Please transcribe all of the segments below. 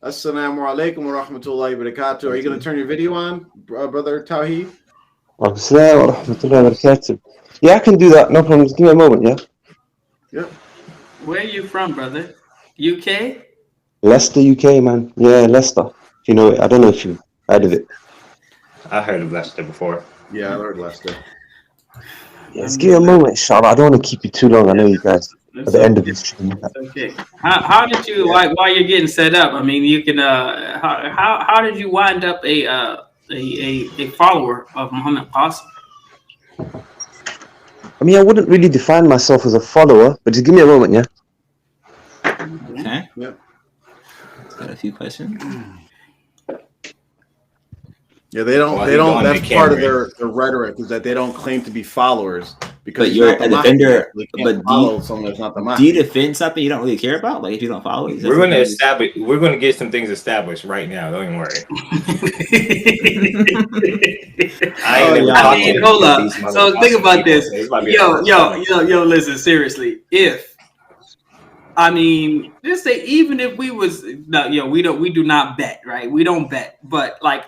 Assalamu alaikum wa rahmatullahi wa barakatuh. Are you going to turn your video on, brother Tawheed? Assalamu wa rahmatullahi wa barakatuh. Yeah, I can do that. No problem. Just give me a moment, yeah? Yep. Where are you from, brother? UK? Leicester, UK, man. Yeah, Leicester. If you know it. I don't know if you've heard of it. I heard of Leicester before. Yeah, I heard Leicester. Yeah, just give me a moment, inshallah. I don't want to keep you too long. I know you guys at the end of this stream. Okay. How did you while you're getting set up? I mean, you can. How did you wind up a follower of Muhammad Qasim? I mean, I wouldn't really define myself as a follower, but just give me a moment, yeah? Okay. Yep. Got a few questions. Yeah, they don't. That's part of their rhetoric is that they don't claim to be followers because But you're a defender. They can't follow someone that's not the Do you defend something you don't really care about? Like if you don't follow it, we're going to establish. We're going to get some things established right now. Don't even worry. I mean, hold up. So think about this. Yo. Listen, seriously. If I mean, just say even if we was we do not bet, right? We don't bet, but like.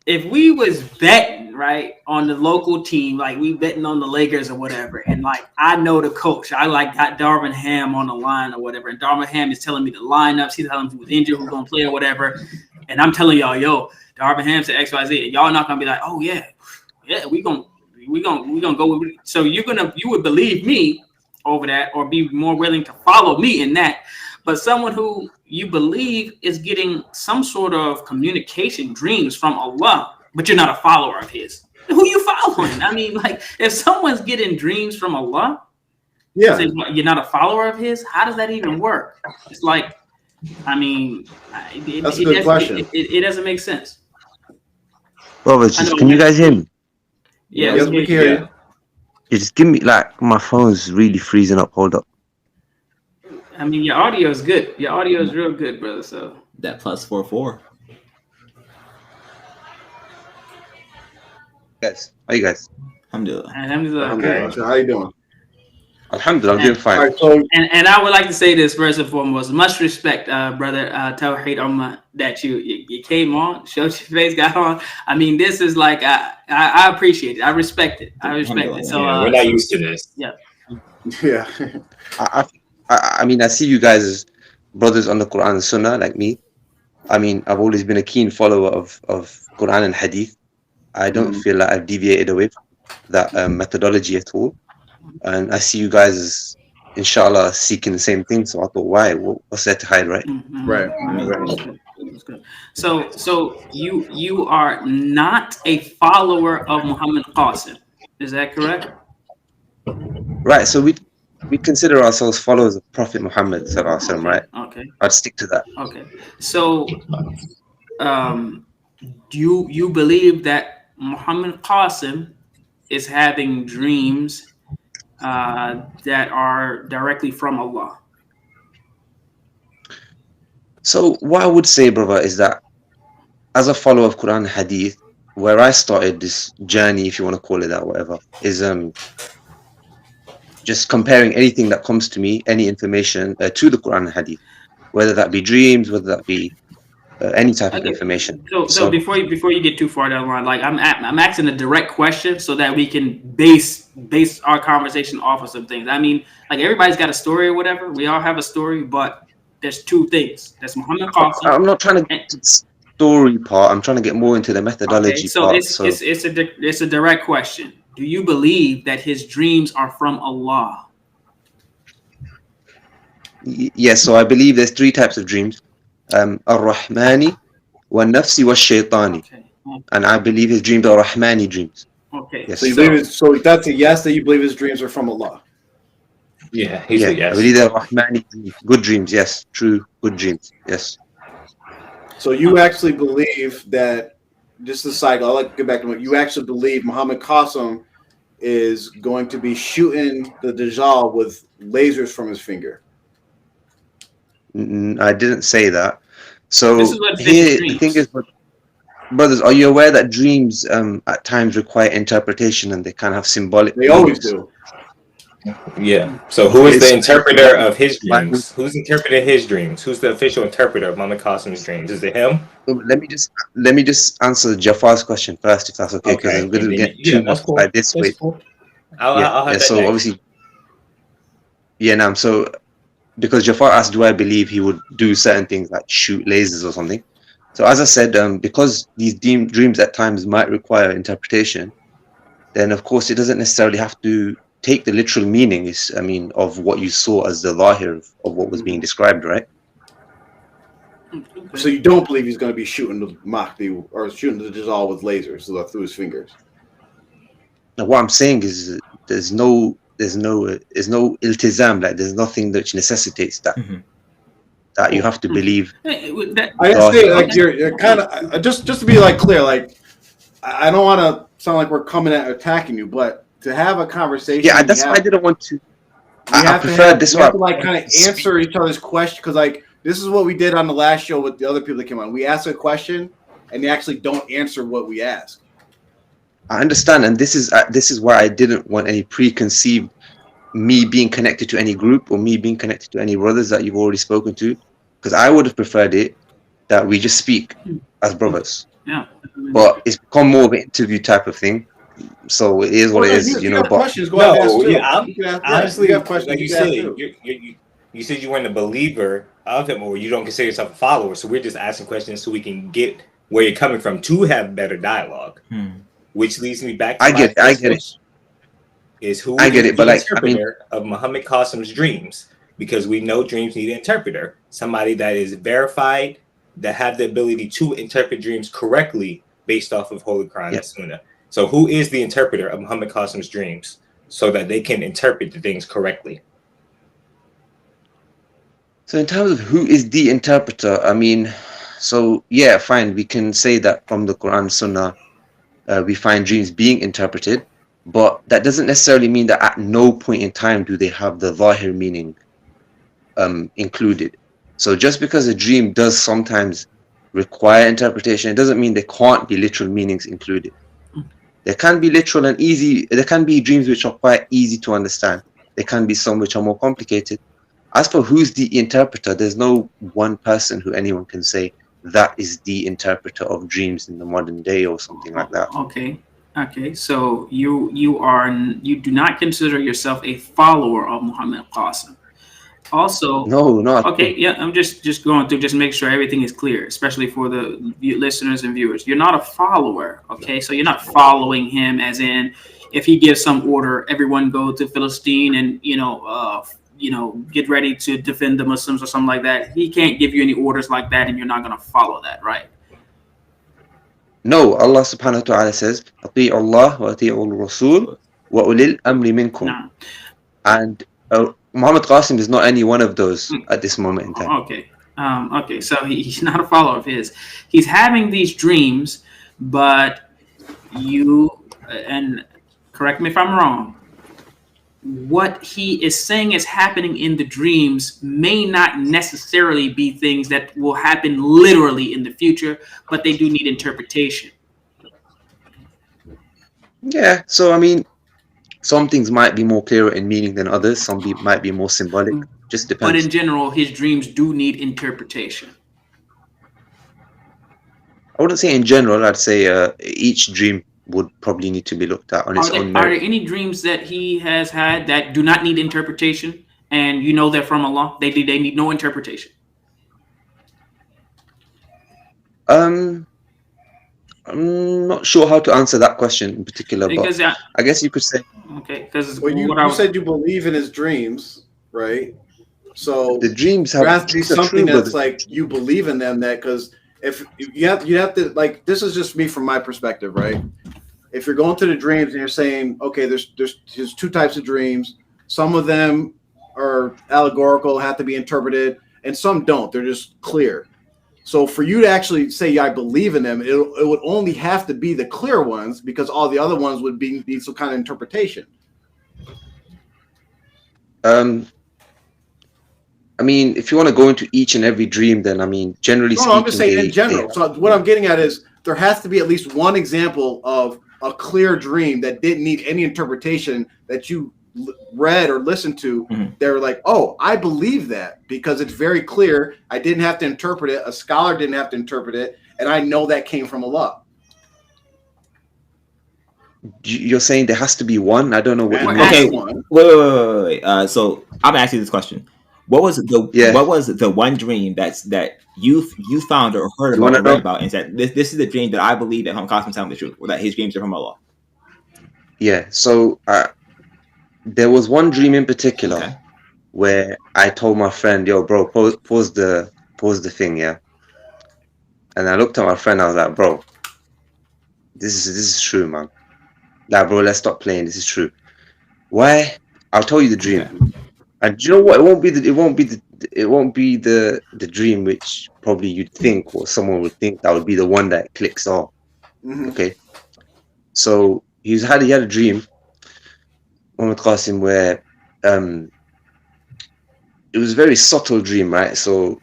If we was betting right on the local team, like we betting on the Lakers or whatever, and like I know the coach, I like got Darvin Ham on the line or whatever, and Darvin Ham is telling me the lineups, he's telling me who's injured, who's gonna play or whatever, and I'm telling y'all, yo, Darvin Ham said X, Y, Z, and y'all not gonna be like, oh yeah, we gonna go with it. So you would believe me over that, or be more willing to follow me in that. But someone who you believe is getting some sort of communication dreams from Allah, but you're not a follower of his. Who you following? I mean, like, if someone's getting dreams from Allah, you're not a follower of his, how does that even work? It's like, I mean, that's a good question. It doesn't make sense. Brother, can you guys hear me? Yeah, yes, we can hear you. You just give me, like, my phone's really freezing up. Hold up. I mean, your audio is good. Your audio is real good, brother. So that +44. Guys, how you guys? Alhamdulillah. Okay. So how you doing? Alhamdulillah, I'm doing fine. Right, so, and I would like to say this first and foremost. Much respect, brother Tawheed Ummah, that you came on, showed your face, got on. I mean, this is like I appreciate it. I respect it. So we're not used to this. Yeah. Yeah. I mean, I see you guys as brothers on the Quran and Sunnah, like me. I mean, I've always been a keen follower of Quran and Hadith. I don't feel like I've deviated away from that methodology at all. And I see you guys as, inshallah, seeking the same thing. So I thought, why? What's there to hide, right? Right. So you are not a follower of Muhammad Qasim. Is that correct? Right. So we consider ourselves followers of Prophet Muhammad, right? Okay. I'd stick to that. Okay. So, you believe that Muhammad Qasim is having dreams that are directly from Allah? So what I would say, brother, is that as a follower of Quran and Hadith, where I started this journey, if you want to call it that, whatever, is just comparing anything that comes to me, any information to the Quran and Hadith, whether that be dreams, whether that be any type of information. So before you get too far down the line, like I'm asking a direct question so that we can base our conversation off of some things. I mean, like everybody's got a story or whatever. We all have a story, but there's two things. That's Muhammad Qasim. I'm not trying to get to the story part. I'm trying to get more into the methodology part. It's a direct question. Do you believe that his dreams are from Allah? Yes, so I believe there's three types of dreams. Ar-Rahmani, wa-Nafsi, wa-Shaytani. And I believe his dreams are Rahmani dreams. Okay. Yes. So that's a yes, that you believe his dreams are from Allah. Yeah, he's a yes. I believe they're Rahmani dreams. Good dreams, yes. True, good dreams, yes. So you actually believe that, just the cycle, I'll get back to what you actually believe Muhammad Qasim is going to be shooting the Dajjal with lasers from his finger. I didn't say that. So here, the thing is, brothers, are you aware that dreams at times require interpretation and they kind of have symbolic They always do. Yeah. So who is the interpreter of his dreams? Who's interpreting his dreams? Who's the official interpreter of Muhammad Qasim's dreams? Is it him? Let me just answer Jafar's question first, if that's okay, because I'm going to get too much cool. by this way. Cool. I'll have that so next. Obviously, so because Jafar asked, do I believe he would do certain things like shoot lasers or something? So as I said, because these dreams at times might require interpretation, then of course it doesn't necessarily have to take the literal meaning of what you saw as the lahir of what was being described, right? So you don't believe he's going to be shooting the Mahdi or shooting the Dajjal with lasers through his fingers? Now, what I'm saying is there's no iltizam, like there's nothing that necessitates that. That you have to believe. I say like you're kind of just to be like clear, like I don't want to sound like we're coming at attacking you, but to have a conversation, that's why I didn't want to. I prefer this one. Like kind of answer each other's question, because like this is what we did on the last show with the other people that came on. We ask a question and they actually don't answer what we ask. I understand, and this is why I didn't want any preconceived me being connected to any group or me being connected to any brothers that you've already spoken to, because I would have preferred it that we just speak as brothers. Yeah. But it's become more of an interview type of thing, so it is what it is. You know, but questions, go ahead and ask honestly, you have questions, like you said, you said you weren't a believer of him, or you don't consider yourself a follower. So we're just asking questions so we can get where you're coming from to have better dialogue. Which leads me back to I get it. Is who I get is it, but the like interpreter of Muhammad Qasim's dreams? Because we know dreams need an interpreter, somebody that is verified, that have the ability to interpret dreams correctly based off of Holy Quran and Sunnah. So who is the interpreter of Muhammad Qasim's dreams so that they can interpret the things correctly? So in terms of who is the interpreter, fine, we can say that from the Quran and Sunnah, we find dreams being interpreted, but that doesn't necessarily mean that at no point in time do they have the zahir meaning included. So just because a dream does sometimes require interpretation, it doesn't mean there can't be literal meanings included. There can be literal and easy, there can be dreams which are quite easy to understand. There can be some which are more complicated. As for who's the interpreter, there's no one person who anyone can say that is the interpreter of dreams in the modern day or something like that. Okay. So you do not consider yourself a follower of Muhammad Qasim. Also, no. Okay, yeah, I'm just going through, just make sure everything is clear, especially for the listeners and viewers. You're not a follower, okay? So you're not following him, as in if he gives some order, everyone go to Philistine and get ready to defend the Muslims or something like that. He can't give you any orders like that, and you're not going to follow that, right? No, Allah subhanahu wa ta'ala says, "Ati'u Allah wa ati'u al-Rasul wa ulil amri minkum." No. And Muhammad Qasim is not any one of those at this moment in time. Okay, so he's not a follower of his. He's having these dreams, but and correct me if I'm wrong, what he is saying is happening in the dreams may not necessarily be things that will happen literally in the future, but they do need interpretation. Yeah, so some things might be more clearer in meaning than others. Some might be more symbolic. Just depends. But in general, his dreams do need interpretation. I wouldn't say in general. I'd say each dream would probably need to be looked at on its own merit. Are there any dreams that he has had that do not need interpretation, and you know they're from Allah? They need no interpretation. I'm not sure how to answer that question in particular, because, but I guess you could say. Okay, because you said you believe in his dreams, right? So the dreams have there has to be something that's like you believe in them. That because if you have to, like, this is just me from my perspective, right? If you're going to the dreams and you're saying, okay, there's two types of dreams. Some of them are allegorical, have to be interpreted, and some don't. They're just clear. So for you to actually say I believe in them, it would only have to be the clear ones, because all the other ones would need some kind of interpretation. If you want to go into each and every dream, then generally speaking. I'm just saying in general. So what I'm getting at is there has to be at least one example of a clear dream that didn't need any interpretation, that you read or listened to, they were like, oh, I believe that because it's very clear. I didn't have to interpret it. A scholar didn't have to interpret it. And I know that came from Allah. You're saying there has to be one? I don't know what you mean. Okay, wait. So I'm asking you this question. What was the one dream that you found or heard about or read about and said this is the dream that I believe that Muhammad Qasim is telling the truth, or that his dreams are from Allah? Yeah. So there was one dream in particular where I told my friend, "Yo, bro, pause the thing, yeah." And I looked at my friend. I was like, "Bro, this is true, man. Like, bro, let's stop playing. This is true. Why? I'll tell you the dream." Okay. And do you know what? It won't be the dream which probably you'd think or someone would think that would be the one that clicks off. Okay. So he had a dream, Muhammad Qasim, where it was a very subtle dream, right? So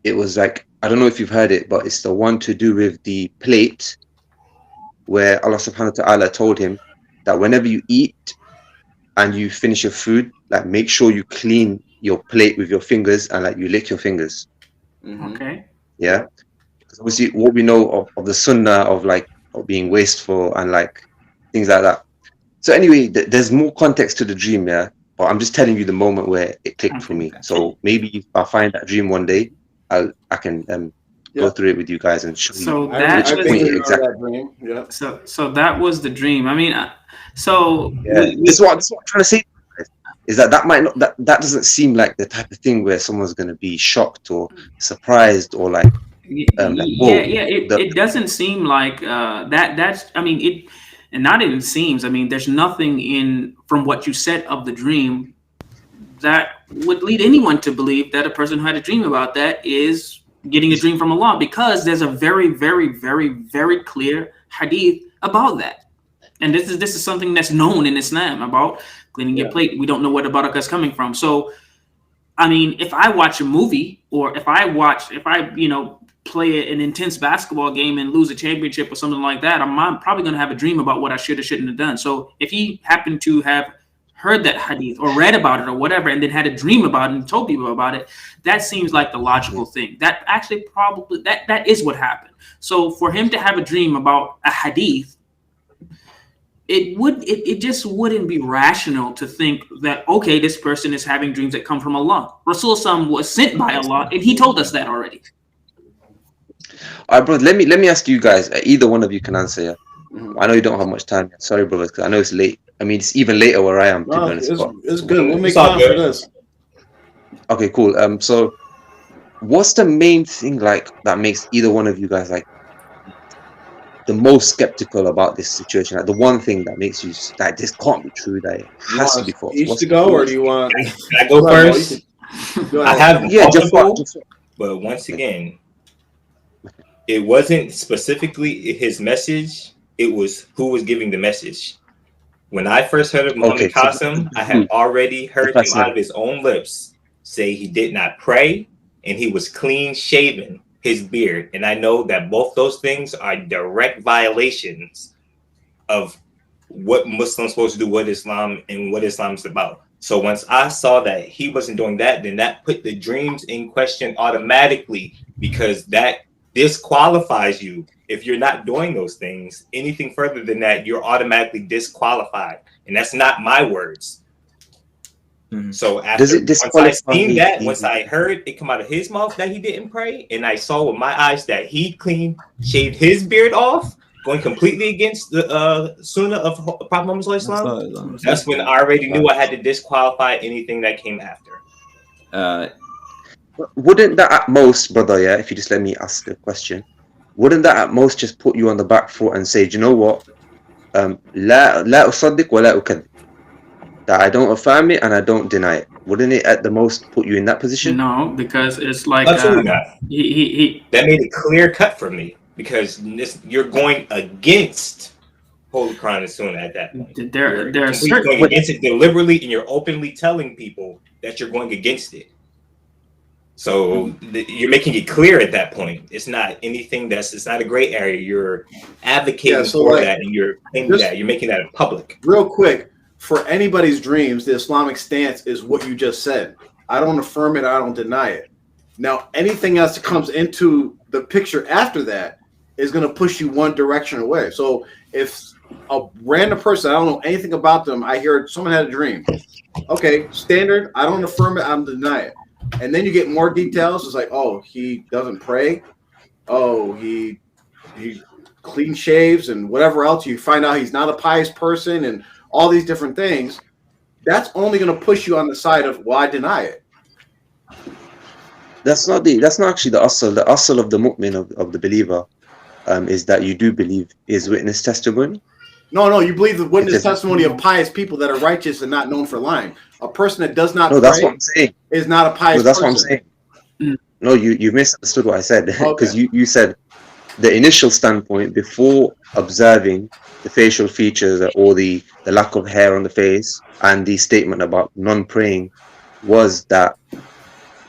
it was like, I don't know if you've heard it, but it's the one to do with the plate, where Allah subhanahu wa ta'ala told him that whenever you eat and you finish your food, like make sure you clean your plate with your fingers and like you lick your fingers. Okay. Yeah. Because obviously what we know of the sunnah of being wasteful and like things like that. So anyway, there's more context to the dream, yeah. But I'm just telling you the moment where it clicked for me. So maybe if I find that dream one day, I can go through it with you guys and show you which point exactly. So that was the dream. I mean, this is what I'm trying to say. Is that might not that doesn't seem like the type of thing where someone's going to be shocked or surprised or like it doesn't seem like that's I mean it, and not even seems, I mean there's nothing from what you said of the dream that would lead anyone to believe that a person who had a dream about that is getting a dream from Allah, because there's a very, very, very, very clear hadith about that. And this is something that's known in Islam about cleaning your plate. We don't know where the barakah is coming from. So, I mean, if I watch a movie or if I play an intense basketball game and lose a championship or something like that, I'm probably going to have a dream about what I should or shouldn't have done. So if he happened to have heard that hadith or read about it or whatever, and then had a dream about it and told people about it, that seems like the logical thing. That actually probably that is what happened. So for him to have a dream about a hadith, it just wouldn't be rational to think that, okay, this person is having dreams that come from Allah. Rasul was sent by Allah, and he told us that already. All right, bro, let me ask you guys, either one of you can answer. Yeah? I know you don't have much time. Sorry, brothers, because I know it's late. I mean, it's even later where I am. To be honest, it's good. We'll make time for this. Okay, cool. So what's the main thing like that makes either one of you guys like the most skeptical about this situation? Like the one thing that makes you like, this can't be true, that it has to be false. Each to go, or do you want? Can I go first? I have multiple, but once again, it wasn't specifically his message. It was who was giving the message. When I first heard of Muhammad Qasim, I had already heard him out of his own lips say he did not pray and he was clean shaven, his beard. And I know that both those things are direct violations of what Muslims are supposed to do, what Islam and what Islam is about. So once I saw that he wasn't doing that, then that put the dreams in question automatically, because that disqualifies you. If you're not doing those things, anything further than that, you're automatically disqualified. And that's not my words. So once I heard it come out of his mouth that he didn't pray, and I saw with my eyes that he shaved his beard off, going completely against the sunnah of Prophet Muhammad Sallallahu Alaihi Wasallam, that's when I already knew I had to disqualify anything that came after. Wouldn't that at most, brother, yeah, if you just let me ask a question, wouldn't that at most just put you on the back foot and say, do you know what? لا أصدق ولا أكذب. That I don't affirm it and I don't deny it. Wouldn't it at the most put you in that position? No, because it's like absolutely not. He that made it clear cut for me, because you're going against Holy Quran and Sunnah at that point. There are going against it deliberately, and you're openly telling people that you're going against it. So you're making it clear at that point. It's not anything it's not a gray area. You're advocating for that, and you're claiming that. You're making that in public. Real quick, for anybody's dreams, the Islamic stance is what you just said. I don't affirm it. I don't deny it. Now, anything else that comes into the picture after that is going to push you one direction away. So if a random person, I don't know anything about them, I hear someone had a dream. Okay, standard. I don't affirm it. I don't deny it. And then you get more details. It's like, oh, he doesn't pray. Oh, he clean shaves and whatever else. You find out he's not a pious person and all these different things. That's only going to push you on the side of, well, I deny it. That's not actually the asl. The asl of the mu'min, of the believer, is that you do believe his witness testimony. No, you believe the witness testimony of pious people that are righteous and not known for lying. A person that does not that's what I'm saying. Is not a pious person. That's what I'm saying. No, you misunderstood what I said, because you said the initial standpoint before observing the facial features or the lack of hair on the face and the statement about non-praying was that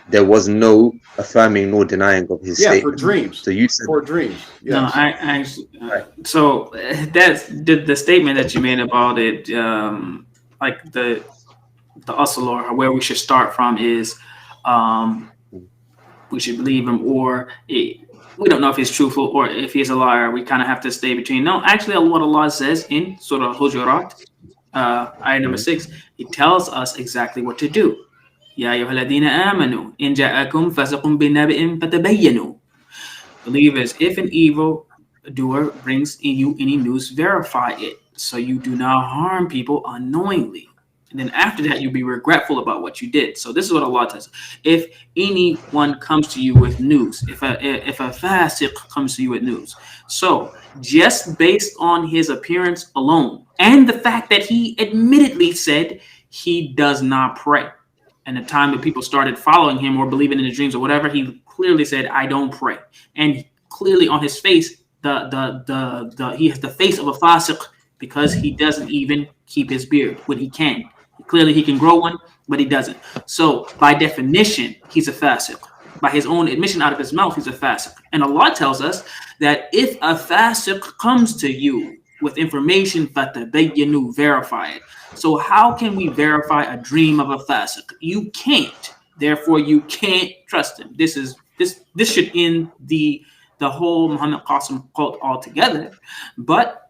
there was no affirming nor denying of his statement. For dreams. So you said for dreams. Yes. No, I actually. So that's the statement that you made about it. Like the asl or where we should start from is, we should believe him, or we don't know if he's truthful or if he's a liar. We kind of have to stay between. No, actually, what Allah says in Surah Hujurat, ayah number 6, He tells us exactly what to do. يا أيها الذين آمنوا إن جاءكم فاسق بنبأ فتبينوا. Believers, if an evil doer brings you any news, verify it, so you do not harm people unknowingly. And then after that, you'll be regretful about what you did. So this is what Allah tells us. If anyone comes to you with news, if a fasiq comes to you with news, so just based on his appearance alone, and the fact that he admittedly said he does not pray, and the time that people started following him or believing in his dreams or whatever, he clearly said, I don't pray. And clearly on his face, he has the face of a fasiq, because he doesn't even keep his beard when he can. Clearly he can grow one, but he doesn't. So by definition, he's a fasiq. By his own admission out of his mouth, he's a fasiq. And Allah tells us that if a fasiq comes to you with information, fatabayyanu, verify it. So how can we verify a dream of a fasiq? You can't. Therefore, you can't trust him. This should end the whole Muhammad Qasim cult altogether. But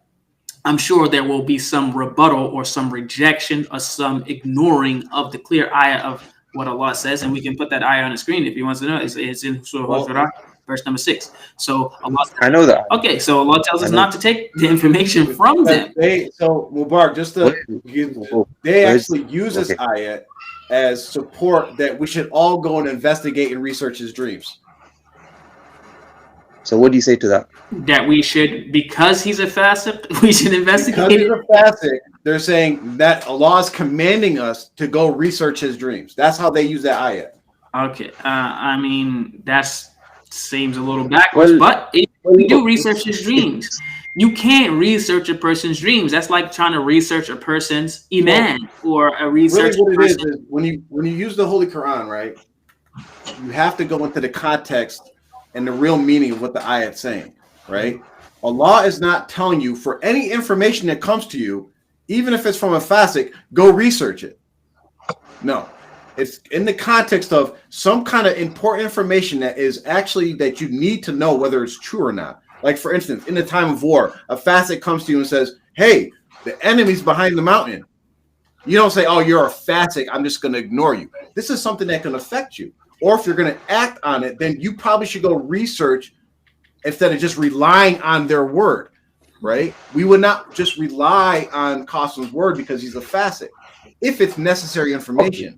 I'm sure there will be some rebuttal or some rejection or some ignoring of the clear ayah of what Allah says, and we can put that ayah on the screen if he wants to know. It's in Surah Al-Hujurat, verse number 6. So Allah, I know that. Okay, so Allah tells us not to take the information from them. So Mubarak, they actually use this ayah as support that we should all go and investigate and research his dreams. So what do you say to that? That we should, because he's a fasiq, we should investigate. Because he's a fasiq, they're saying that Allah is commanding us to go research his dreams. That's how they use that ayah. Okay, I mean, that seems a little backwards, but if we do research his dreams, you can't research a person's dreams. That's like trying to research a person's iman or a research. Really, what it is when you use the Holy Quran, right? You have to go into the context and the real meaning of what the ayah is saying, right? Allah is not telling you for any information that comes to you, even if it's from a fasiq, go research it. No, it's in the context of some kind of important information that is actually that you need to know whether it's true or not. Like for instance, in the time of war, a fasiq comes to you and says, hey, the enemy's behind the mountain. You don't say, oh, you're a fasiq, I'm just going to ignore you. This is something that can affect you. Or if you're going to act on it, then you probably should go research instead of just relying on their word, right? We would not just rely on Qasim's word because he's a fasiq. If it's necessary information,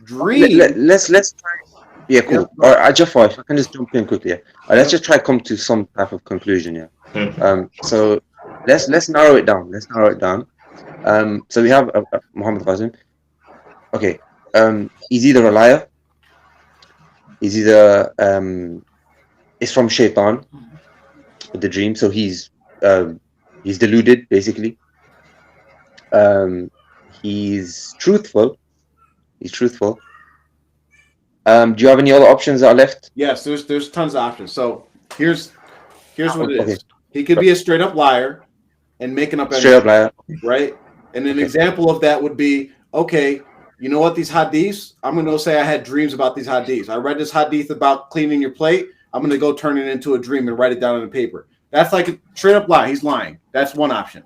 let's try. Yeah, cool. All right, Jafar, if I can just jump in quickly. Yeah. Let's just try to come to some type of conclusion. Yeah. So let's narrow it down. So we have Muhammad Qasim. Okay. He's either a liar. He's either it's from Shaitan with the dream, so he's deluded basically. He's truthful. Do you have any other options that are left? Yes, there's tons of options. So here's what it is. He could be a straight up liar and making up straight up liar, right? And an example of that would be, okay, you know what, these hadiths, I'm going to say I had dreams about these hadiths. I read this hadith about cleaning your plate. I'm going to go turn it into a dream and write it down on the paper. That's like a straight up lie. He's lying. That's one option.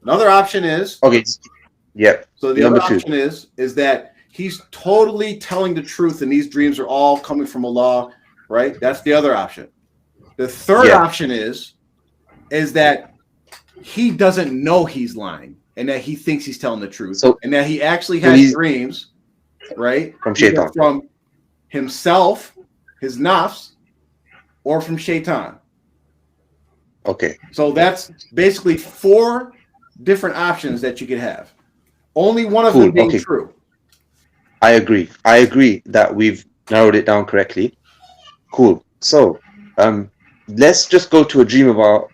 Another option is, okay, yeah. So the other option is that he's totally telling the truth and these dreams are all coming from Allah, right? That's the other option. The third option is that he doesn't know he's lying and that he thinks he's telling the truth, and that he actually has dreams, right? From shaitan. From himself, his nafs, or from shaitan. Okay. So that's basically 4 different options that you could have. Only one of them being true. I agree. I agree that we've narrowed it down correctly. Cool. So, let's just go to a dream about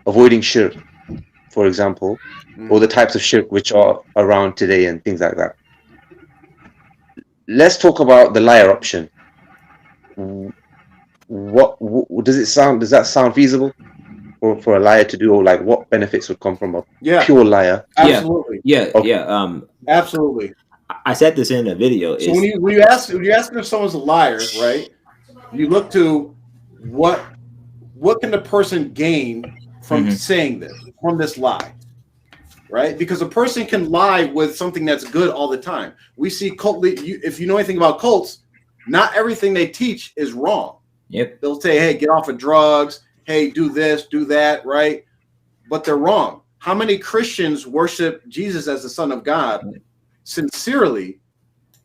avoiding shirk, for example, or the types of shirk which are around today and things like that. Let's talk about the liar option. What does it sound? Does that sound feasible for a liar to do, or like what benefits would come from a pure liar? Absolutely. Absolutely. I said this in a video. So when you ask if someone's a liar, right? You look to what can the person gain from saying this, from this lie, right? Because a person can lie with something that's good all the time. We see if you know anything about cults, not everything they teach is wrong. Yep. They'll say, hey, get off of drugs. Hey, do this, do that, right? But they're wrong. How many Christians worship Jesus as the Son of God sincerely,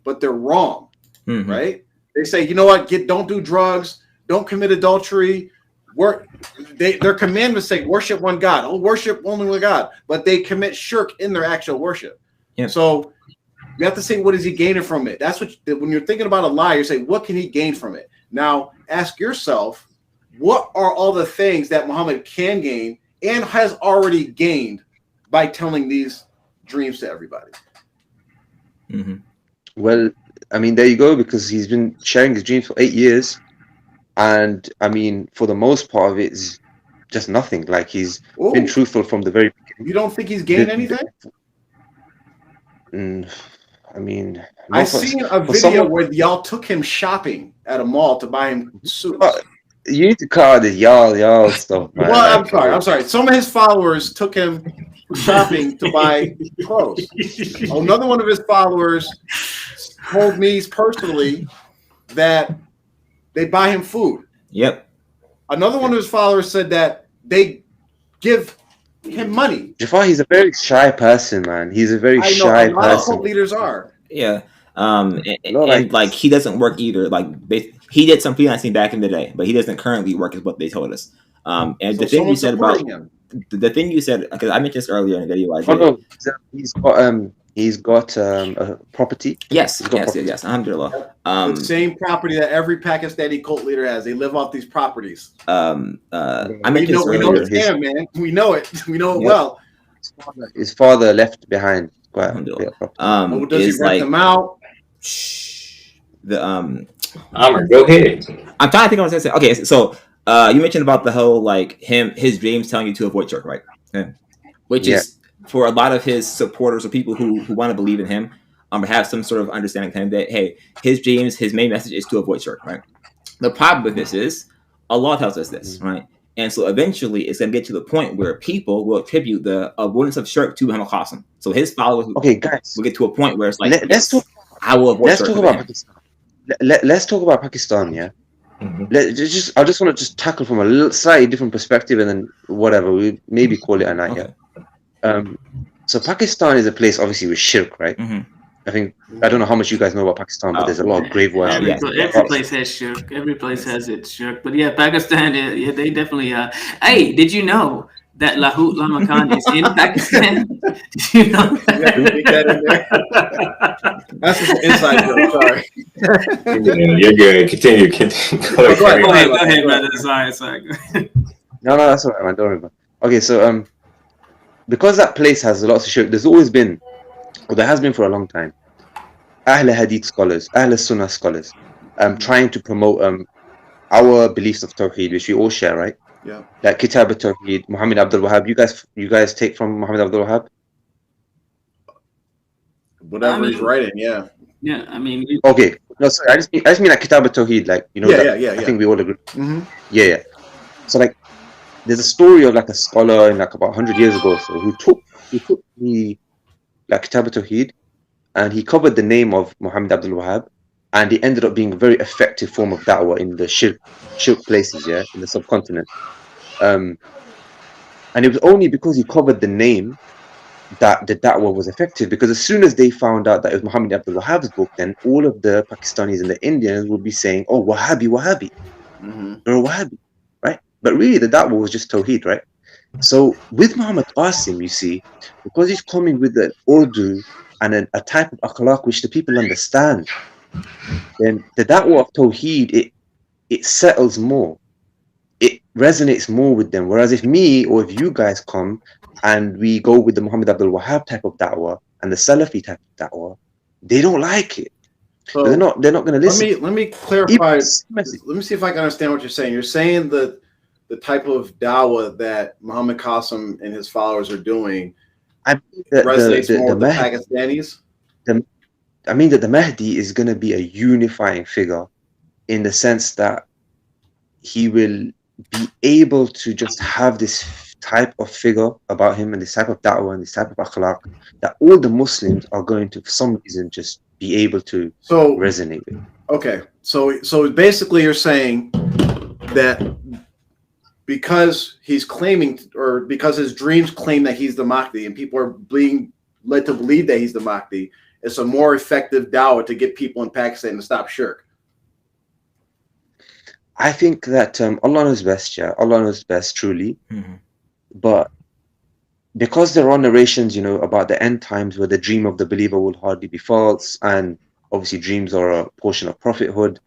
but they're wrong, right? They say, you know what? Don't do drugs. Don't commit adultery. Their commandments say worship one God. Oh, worship only one God. But they commit shirk in their actual worship. Yep. So you have to say, what is he gaining from it? That's when you're thinking about a lie, you say, what can he gain from it? Now, ask yourself, what are all the things that Muhammad can gain and has already gained by telling these dreams to everybody? Well, I mean, there you go, because he's been sharing his dreams for 8 years. And I mean, for the most part of it is just nothing. Like he's been truthful from the very beginning. You don't think he's gained anything? I mean, I seen a video where y'all took him shopping at a mall to buy him suits. You need to call this y'all stuff, man. Well, I'm sorry. Some of his followers took him shopping to buy clothes. Another one of his followers told me personally that they buy him food. Yep. Another one of his followers said that they give him money. Jafar, he's a very shy person, man. He's a very shy person. A lot of cult leaders are. Yeah. And he doesn't work either. Like he did some freelancing back in the day, but he doesn't currently work, is what they told us. And so the thing you said about the thing you said, because I mentioned this earlier in the video. He's got a property. Yes. Alhamdulillah. The same property that every Pakistani cult leader has. They live off these properties. I mentioned this earlier. We know it's him, man. We know it. We know it well. His father left behind. Does he rent them out? Amr, go ahead. I'm trying to think of what I said. Okay, so you mentioned about the whole his dreams telling you to avoid shirk, right? Yeah. Which is for a lot of his supporters or people who want to believe in him, have some sort of understanding of him that hey, his dreams, his main message is to avoid shirk, right? The problem with this is Allah tells us this, right? And so eventually it's going to get to the point where people will attribute the avoidance of shirk to Muhammad Qasim. So his followers will get to a point where it's like, I will avoid shirk. Let's talk about Pakistan, yeah? I just want to tackle from a slightly different perspective, and then whatever, we maybe call it a night, So Pakistan is a place obviously with shirk, right? I don't know how much you guys know about Pakistan, but there's a lot of grave wells. Every place has shirk. Every place has its shirk. But yeah, Pakistan, they definitely. Hey, did you know that Lahut Lamakan is in Pakistan? Did you know that? That's just inside joke. Sorry. You're good. Continue. Go ahead, brother. Sorry. No, that's all right, man. Don't worry about it. Okay, so because that place has lots of shirk, there has been for a long time, Ahl Hadith scholars, Ahl Sunnah scholars, trying to promote our beliefs of Tawheed, which we all share, right? Yeah. Like Kitab al-Tawheed, Muhammad Abdul Wahhab. You guys take from Muhammad Abdul Wahhab? whatever he's writing. Yeah. Yeah, I mean. Okay. No, sorry. I just mean like Kitab al-Tawheed, like I think we all agree. Mm-hmm. Yeah. So like, there's a story of like a scholar in like about 100 years ago, so who took the like Kitab al-Tawheed, and he covered the name of Muhammad Abdul Wahhab, and it ended up being a very effective form of da'wah in the shirk places, in the subcontinent. And it was only because he covered the name that the da'wah was effective, because as soon as they found out that it was Muhammad Abdul Wahhab's book, then all of the Pakistanis and the Indians would be saying, oh, Wahhabi, Mm-hmm. you're a Wahhabi, right? But really the da'wah was just Tawheed, right? So with Muhammad Qasim, you see, because he's coming with an Urdu and a type of akhlaq which the people understand, then the da'wah of Tawheed, it settles more. It resonates more with them. Whereas if me or if you guys come and we go with the Muhammad Abdul Wahhab type of da'wah and the Salafi type of da'wah, they don't like it. So they're not going to listen. Let me clarify. Let me see if I can understand what you're saying. You're saying that the type of da'wah that Muhammad Qasim and his followers are doing resonates more with the Pakistanis? I mean that the Mahdi is going to be a unifying figure in the sense that he will be able to just have this type of figure about him and this type of da'wah and this type of akhlaq that all the Muslims are going to, for some reason, just be able to resonate with. Okay, so basically you're saying that because he's claiming, or because his dreams claim that he's the Mahdi and people are being led to believe that he's the Mahdi, it's a more effective da'wah to get people in Pakistan to stop shirk. I think that Allah knows best, Allah knows best, truly. Mm-hmm. But because there are narrations, about the end times where the dream of the believer will hardly be false, and obviously dreams are a portion of prophethood,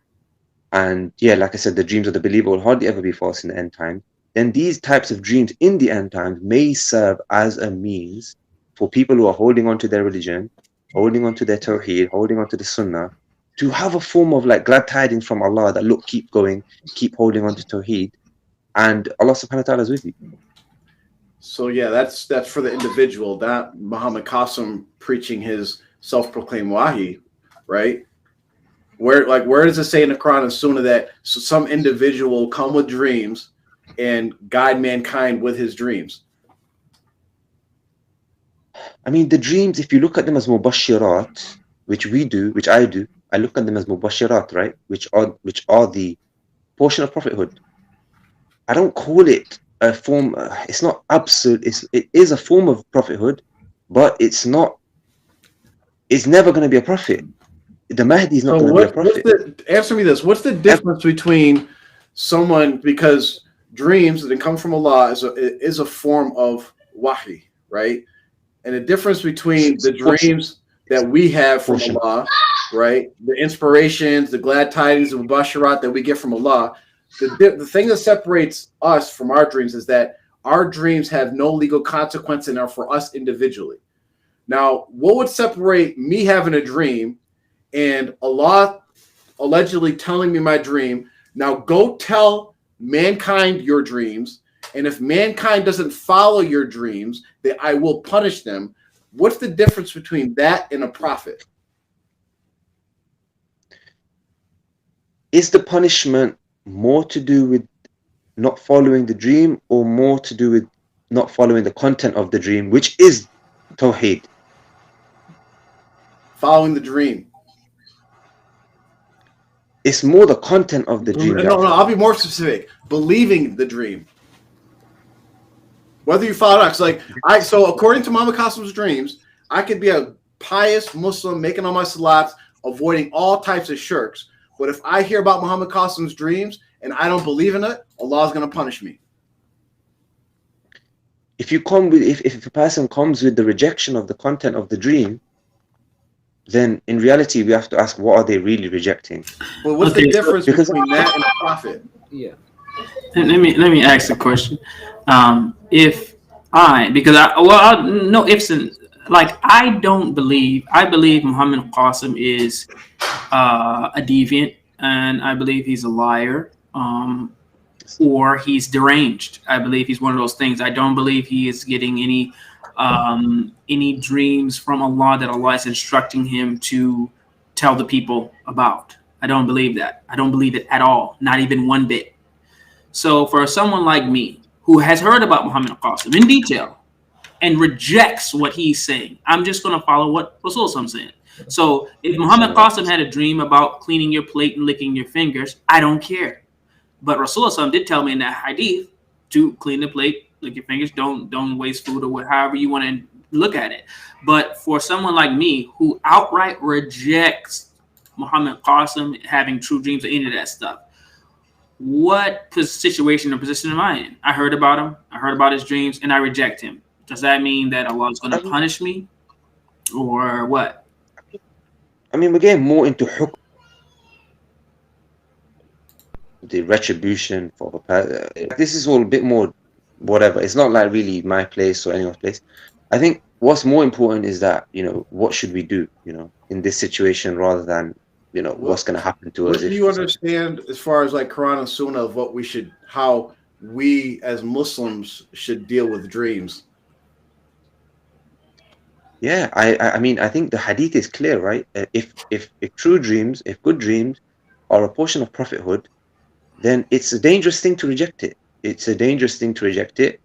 and like I said, the dreams of the believer will hardly ever be false in the end time, then these types of dreams in the end times may serve as a means for people who are holding on to their religion, holding on to their tawheed, holding on to the sunnah, to have a form of like glad tidings from Allah that look, keep going, keep holding on to tawheed, and Allah subhanahu wa ta'ala is with you. So that's for the individual, not Muhammad Qasim preaching his self-proclaimed wahi, right? Where does it say in the Quran and Sunnah that some individual will come with dreams and guide mankind with his dreams? I mean, the dreams, if you look at them as mubashirat, which I do, I look at them as mubashirat, right? Which are the portion of prophethood. I don't call it a form. It's not absolute. It is a form of prophethood, but it's not. It's never going to be a prophet. The Mahdi is not going to be a prophet. Answer me this: what's the difference between someone, because dreams that come from Allah is a form of wahi, right? And the difference between the dreams that we have from Allah, right? The inspirations, the glad tidings, the mubashirat that we get from Allah. The thing that separates us from our dreams is that our dreams have no legal consequence and are for us individually. Now, what would separate me having a dream and Allah allegedly telling me my dream, now go tell mankind your dreams, and if mankind doesn't follow your dreams, that I will punish them. What's the difference between that and a prophet? Is the punishment more to do with not following the dream, or more to do with not following the content of the dream, which is Tawheed? Following the dream. It's more the content of the dream. No, I'll be more specific. Believing the dream. Whether you follow it or not. So according to Muhammad Qasim's dreams, I could be a pious Muslim making all my salats, avoiding all types of shirks. But if I hear about Muhammad Qasim's dreams and I don't believe in it, Allah is going to punish me. If you come with, if a person comes with the rejection of the content of the dream, then in reality we have to ask, what are they really rejecting? Well, what's the difference between that and a prophet? Yeah. And let me ask a question. I believe Muhammad Qasim is a deviant, and I believe he's a liar, or he's deranged. I believe he's one of those things. I don't believe he is getting any any dreams from Allah that Allah is instructing him to tell the people about. I don't believe that. I don't believe it at all, not even one bit. So for someone like me who has heard about Muhammad Qasim in detail and rejects what he's saying, I'm just going to follow what Rasul is saying. So if Muhammad Qasim had a dream about cleaning your plate and licking your fingers, I don't care. But Rasul did tell me in that hadith to clean the plate, lick your fingers, don't waste food or however you want to look at it. But for someone like me who outright rejects Muhammad Qasim having true dreams or any of that stuff, what situation or position am I in? I heard about him, I heard about his dreams, and I reject him. Does that mean that Allah is going to punish me or what? I mean, we're getting more into the retribution for this is all a bit more whatever. It's not like really my place or anyone's place. I think what's more important is that, what should we do, in this situation rather than, what's going to happen to us. What do you understand as far as like Quran and Sunnah of how we as Muslims should deal with dreams? Yeah, I mean, I think the hadith is clear, right? If true dreams, if good dreams are a portion of prophethood, then it's a dangerous thing to reject it. It's a dangerous thing to reject it.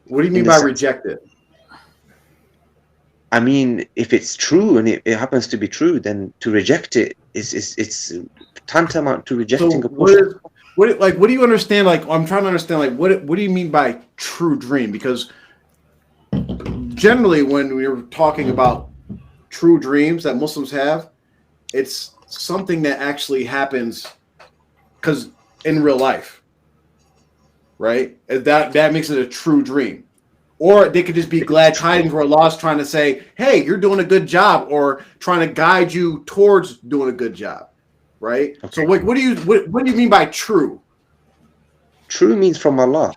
What do you mean by reject it? I mean, if it's true and it happens to be true, then to reject it it's tantamount to rejecting a portion. What do you understand? Like, I'm trying to understand. Like, what do you mean by true dream? Because generally, when we're talking about true dreams that Muslims have, it's something that actually happens because in real life, right? That makes it a true dream. Or they could just be glad tidings where Allah's trying to say, hey, you're doing a good job, or trying to guide you towards doing a good job, right? Okay. So what do you mean by true? True means from Allah.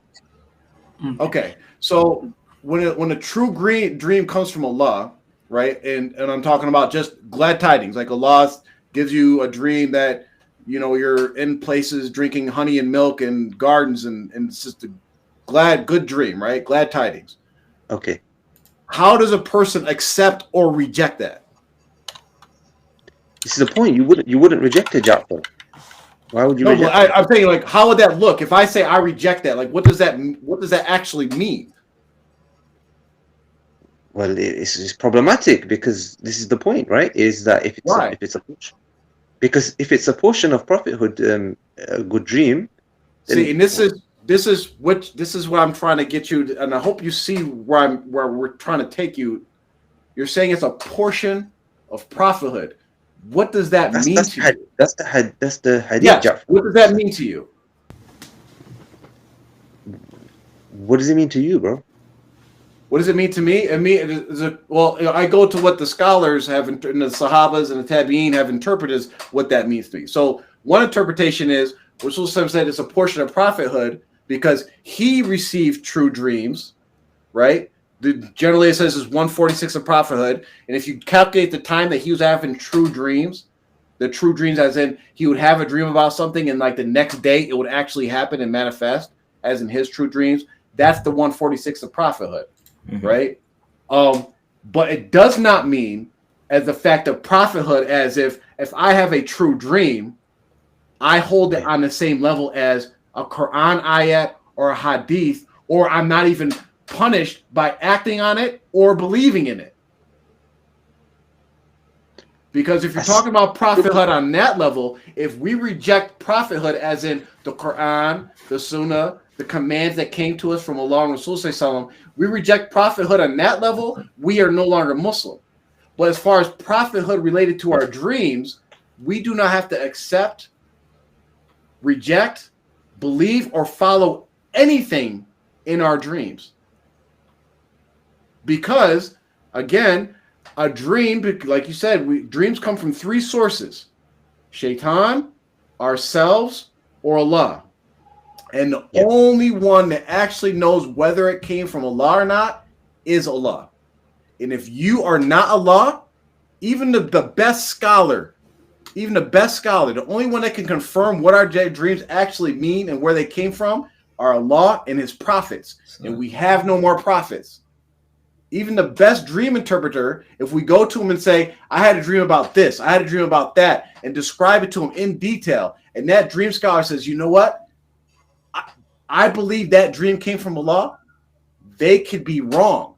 Okay. So when a true dream comes from Allah, right? And I'm talking about just glad tidings, like Allah gives you a dream that, you're in places drinking honey and milk and gardens, and it's just a good dream, right? Glad tidings. Okay. How does a person accept or reject that? This is the point. You wouldn't reject it, Ja'far. Why would you reject it? I'm saying, like, how would that look? If I say I reject that, like, what does that actually mean? Well, it's problematic because this is the point, right? Is that if it's a portion, because if it's a portion of prophethood, a good dream. See, and this is what I'm trying to get you to, and I hope you see where we're trying to take you. You're saying it's a portion of prophethood. What does that mean to you? That's the hadith. Yes. What does that mean to you? What does it mean to you, bro? What does it mean to me? I go to what the scholars have, and the Sahabas and the Tabi'in have interpreted as what that means to me. So one interpretation is, which Rasul said it's a portion of prophethood because he received true dreams, right? Generally, it says it's 146 of prophethood. And if you calculate the time that he was having true dreams, the true dreams as in he would have a dream about something and like the next day it would actually happen and manifest as in his true dreams, that's the 146 of prophethood, right? But it does not mean as the fact of prophethood as if I have a true dream, I hold it on the same level as a Quran ayat or a hadith, or I'm not even punished by acting on it or believing in it. Because if you're talking about prophethood on that level, if we reject prophethood as in the Quran, the Sunnah, the commands that came to us from Allah and Rasul, we reject prophethood on that level, we are no longer Muslim. But as far as prophethood related to our dreams, we do not have to accept, reject, believe, or follow anything in our dreams. Because, again, a dream, like you said, dreams come from three sources: Shaitan, ourselves, or Allah. And the only one that actually knows whether it came from Allah or not is Allah. And if you are not Allah, even the best scholar, the only one that can confirm what our dreams actually mean and where they came from are Allah and his prophets. And we have no more prophets. Even the best dream interpreter, if we go to him and say, I had a dream about this, I had a dream about that, and describe it to him in detail, and that dream scholar says, you know what? I believe that dream came from Allah, they could be wrong.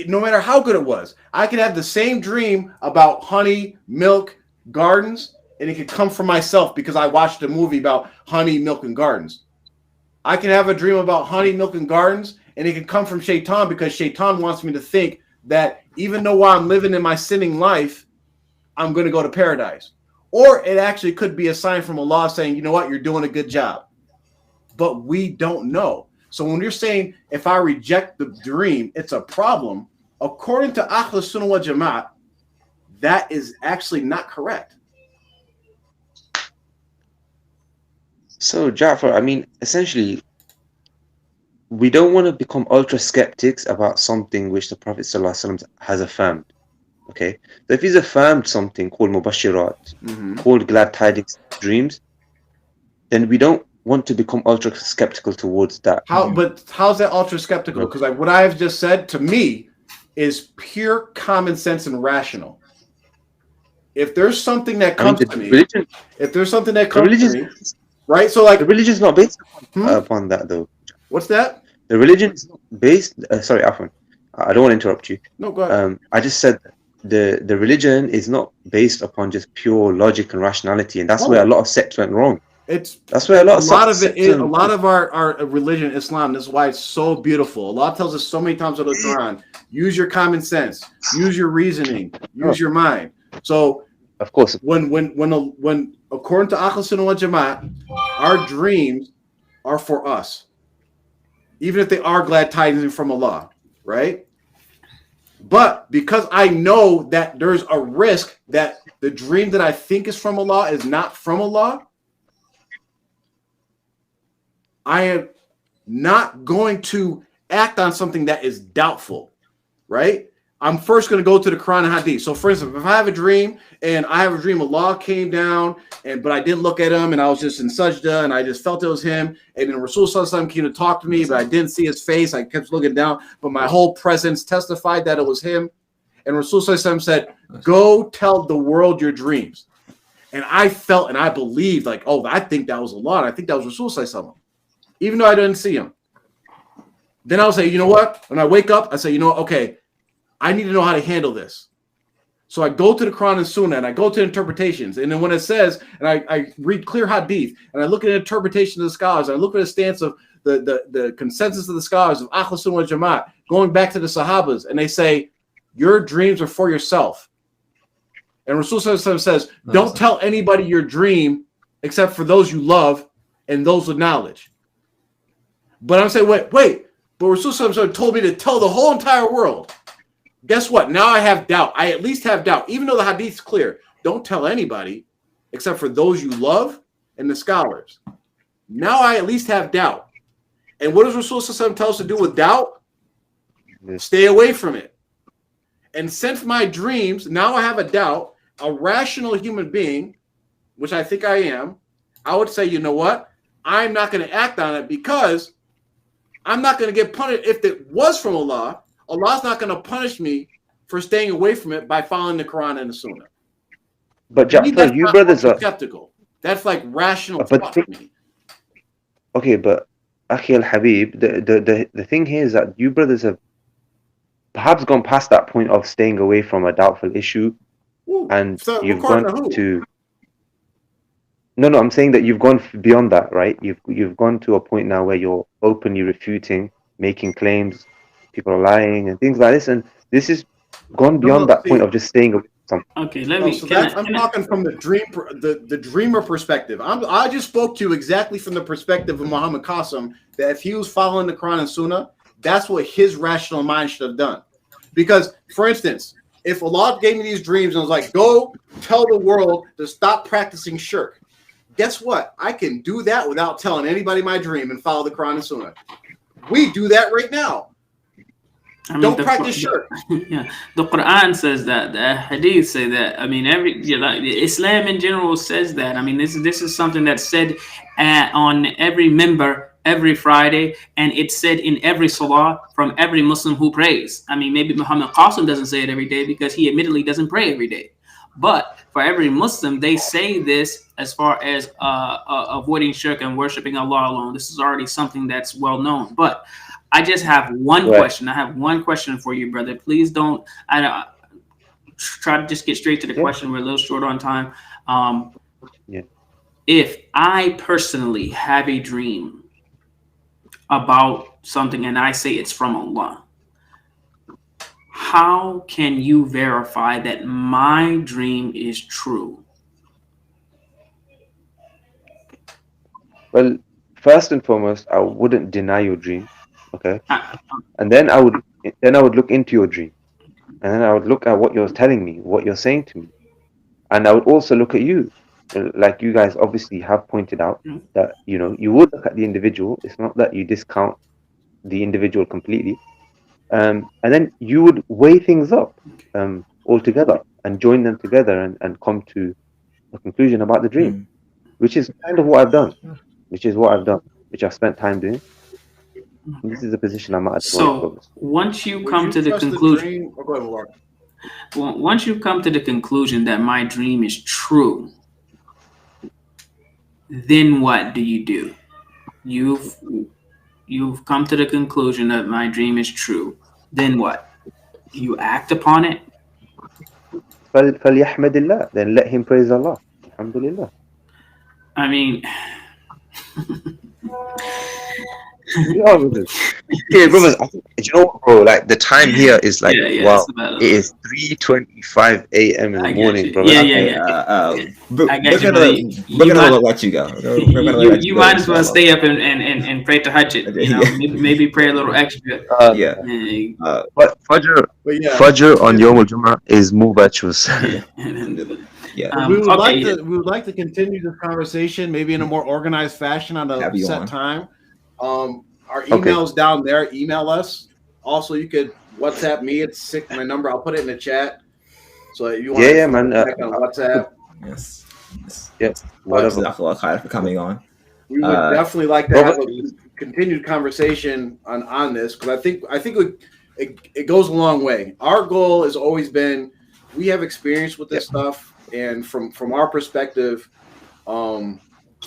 No matter how good it was. I could have the same dream about honey, milk, gardens, and it could come from myself because I watched a movie about honey, milk, and gardens. I can have a dream about honey, milk, and gardens, and it can come from Shaitan because Shaitan wants me to think that even though while I'm living in my sinning life, I'm going to go to paradise. Or it actually could be a sign from Allah saying, you know what, you're doing a good job. But we don't know. So when you're saying, if I reject the dream, it's a problem, according to Ahl Sunnah wal Jama'at, that is actually not correct. So, Ja'far, I mean, essentially, we don't want to become ultra skeptics about something which the Prophet ﷺ has affirmed. Okay, so if he's affirmed something called mubashirat, called glad tidings dreams, then we don't want to become ultra skeptical towards that. But how's that ultra skeptical? Because like what I have just said to me is pure common sense and rational. If there's something that comes to me, if there's something that comes to me, right? So like the religion is not based upon that, though. What's that? The religion is not based. Sorry, Afwan. I don't want to interrupt you. No, go ahead. I just said the religion is not based upon just pure logic and rationality, and that's where a lot of sects went wrong. That's where a lot of our religion, Islam. This is why it's so beautiful. Allah tells us so many times in the Quran: use your common sense, use your reasoning, use your mind. So, of course, when according to Ahl Sunnah wal Jama'at, our dreams are for us, even if they are glad tidings from Allah, right? But because I know that there's a risk that the dream that I think is from Allah is not from Allah, I am not going to act on something that is doubtful, right? I'm first going to go to the Quran and Hadith. So, for instance, if I have a dream and I have a dream Allah came down, but I didn't look at him and I was just in sajda and I just felt it was him, and then Rasul Sallallahu Alaihi Wasallam came to talk to me, but I didn't see his face. I kept looking down, but my whole presence testified that it was him. And Rasul Sallallahu Alaihi Wasallam said, go tell the world your dreams. And I felt and I believed like, oh, I think that was Allah. And I think that was Rasul Sallallahu Alaihi Wasallam, even though I didn't see him. Then I'll say, you know what? When I wake up, I say, you know what? Okay, I need to know how to handle this. So I go to the Quran and Sunnah and I go to interpretations. And then when it says, and I read clear hadith and I look at the interpretation of the scholars, I look at the stance of the consensus of the scholars of Ahl Sunnah wal Jama'at, going back to the Sahabas, and they say, your dreams are for yourself. And Rasul says, don't tell anybody your dream except for those you love and those with knowledge. But I'm saying, wait. But Rasul told me to tell the whole entire world. Guess what? Now I have doubt. I at least have doubt. Even though the hadith is clear, don't tell anybody except for those you love and the scholars. Now I at least have doubt. And what does Rasul tell us to do with doubt? Stay away from it. And since my dreams, now I have a doubt, a rational human being, which I think I am, I would say, you know what? I'm not going to act on it because I'm not going to get punished. If it was from Allah, Allah's not going to punish me for staying away from it by following the Quran and the Sunnah. But Ja'far, you brothers are skeptical. That's like rational thought for me. Okay, but Akhi al-Habib, the thing here is that you brothers have perhaps gone past that point of staying away from a doubtful issue, and you've gone to. No, I'm saying that you've gone beyond that, right? You've gone to a point now where you're openly refuting, making claims, people are lying and things like this, and this is gone beyond that point of just staying away from something. Okay, let me. I'm talking from the dreamer perspective. I just spoke to you exactly from the perspective of Muhammad Qasim, that if he was following the Quran and Sunnah, that's what his rational mind should have done. Because, for instance, if Allah gave me these dreams and was like, go tell the world to stop practicing shirk, guess what? I can do that without telling anybody my dream and follow the Quran and Sunnah. We do that right now. Don't practice shirk. Yeah, the Quran says that. The Hadith say that. I mean, Islam in general says that. I mean, this is something that's said on every member every Friday, and it's said in every salah from every Muslim who prays. I mean, maybe Muhammad Qasim doesn't say it every day because he admittedly doesn't pray every day. But for every Muslim, they say this as far as avoiding shirk and worshiping Allah alone. This is already something that's well known. But I just have one question. I have one question for you, brother. Please don't. Try to just get straight to the question. We're a little short on time. If I personally have a dream about something and I say it's from Allah, how can you verify that my dream is true? Well, first and foremost, I wouldn't deny your dream, okay? And then I would look into your dream, and then I would look at what you're telling me, what you're saying to me, and I would also look at you, like you guys obviously have pointed out that you would look at the individual. It's not that you discount the individual completely. And then you would weigh things up all together and join them together and come to a conclusion about the dream, which is kind of what I've done, which I've spent time doing. And this is the position I'm at. So once you come to the conclusion, once you come to the conclusion that my dream is true, then what do? You've come to the conclusion that my dream is true. Then what? You act upon it? فَلْيَحْمَدِ Then let him praise Allah. Alhamdulillah. I mean... Yeah, brothers. You know what, bro? Like the time here is like wow. It is 3:25 a.m. in the morning, bro. We're gonna let you go. You might as well stay up and pray to Hajj. Maybe pray a little extra. But Fajr on Yom al-Jum'ah is more virtuous. We would like to continue this conversation, maybe in a more organized fashion on a set time. Our email's down there. Email us. Also, you could WhatsApp me. It's my number. I'll put it in the chat. So if you want to man. On WhatsApp. Yes. Whatever. For coming on. We would definitely like to have a continued conversation on this because I think it goes a long way. Our goal has always been we have experience with this stuff, and from our perspective, from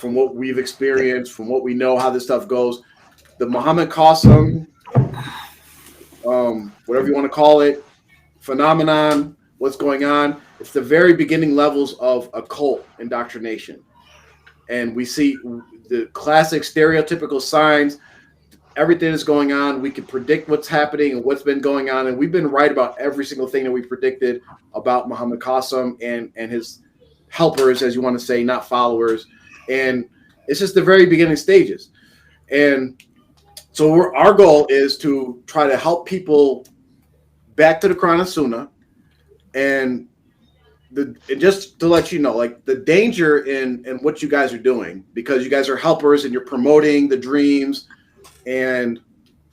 what we've experienced, from what we know how this stuff goes, the Muhammad Qasim, whatever you want to call it, phenomenon, what's going on, it's the very beginning levels of occult indoctrination. And we see the classic stereotypical signs, everything that's going on. We can predict what's happening and what's been going on. And we've been right about every single thing that we predicted about Muhammad Qasim and his helpers, as you want to say, not followers. And it's just the very beginning stages. And so our goal is to try to help people back to the Quran and Sunnah. And just to let you know, like the danger in what you guys are doing, because you guys are helpers and you're promoting the dreams and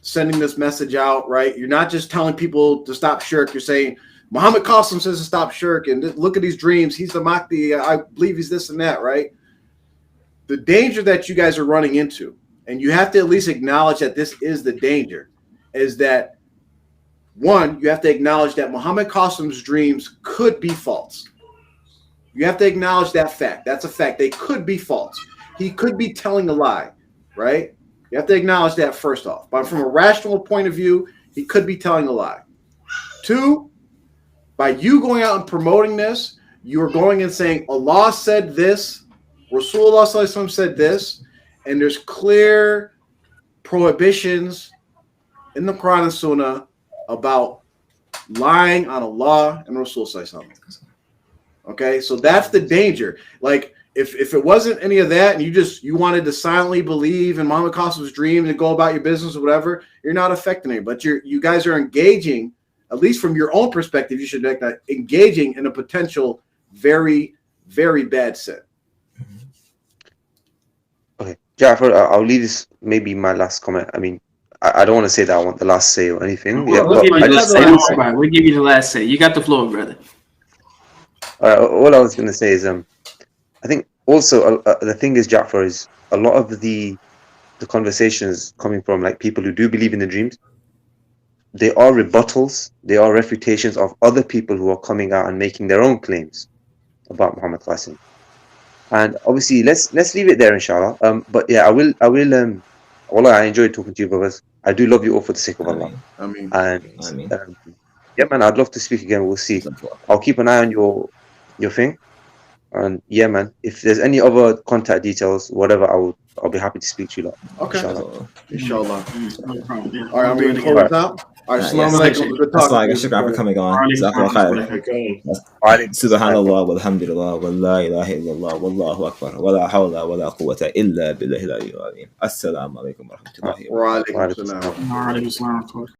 sending this message out, right? You're not just telling people to stop shirk. You're saying, Muhammad Qasim says to stop shirk, and look at these dreams. He's the Mahdi. I believe he's this and that, right? The danger that you guys are running into, and you have to at least acknowledge that this is the danger, is that, one, you have to acknowledge that Muhammad Qasim's dreams could be false. You have to acknowledge that fact. That's a fact. They could be false. He could be telling a lie, right? You have to acknowledge that first off. But from a rational point of view, he could be telling a lie. Two, by you going out and promoting this, you are going and saying, Allah said this, Rasulullah said this, and there's clear prohibitions in the Quran and Sunnah about lying on Allah and Rasulullah. Okay, so that's the danger. Like, if it wasn't any of that, and you wanted to silently believe in Muhammad Qasim's dreams and go about your business or whatever, you're not affecting it. But you guys are engaging, at least from your own perspective, you should make that engaging in a potential very, very bad sin. Okay, Jafar, I'll leave this maybe my last comment. I mean, I don't want to say that I want the last say or anything. We'll give you the last say. You got the floor, brother. All I was going to say is, I think also the thing is, Jafar, is a lot of the the conversations coming from like people who do believe in the dreams, they are rebuttals, they are refutations of other people who are coming out and making their own claims about Muhammad Qasim. And obviously, let's leave it there, inshallah. But yeah, I will. Wallah, I enjoyed talking to you, brothers. I do love you all for the sake of Allah. Yeah, man, I'd love to speak again. We'll see. I'll keep an eye on your thing. And yeah, man, if there's any other contact details, whatever, I'll be happy to speak to you. Like, okay. Inshallah. No problem. Yeah. All right, I'm going to close out. All right, assalamu alaikum. Good talking to you. Shukran for coming on. Subhanallah, walhamdulillah, wa la ilaha illallah, wallahu akbar, wa la hawla wa la quwwata illa billahi al-aliyyil azim. Assalamu alaikum wa rahmatullahi wa barakatuh. Wa alaikum assalam.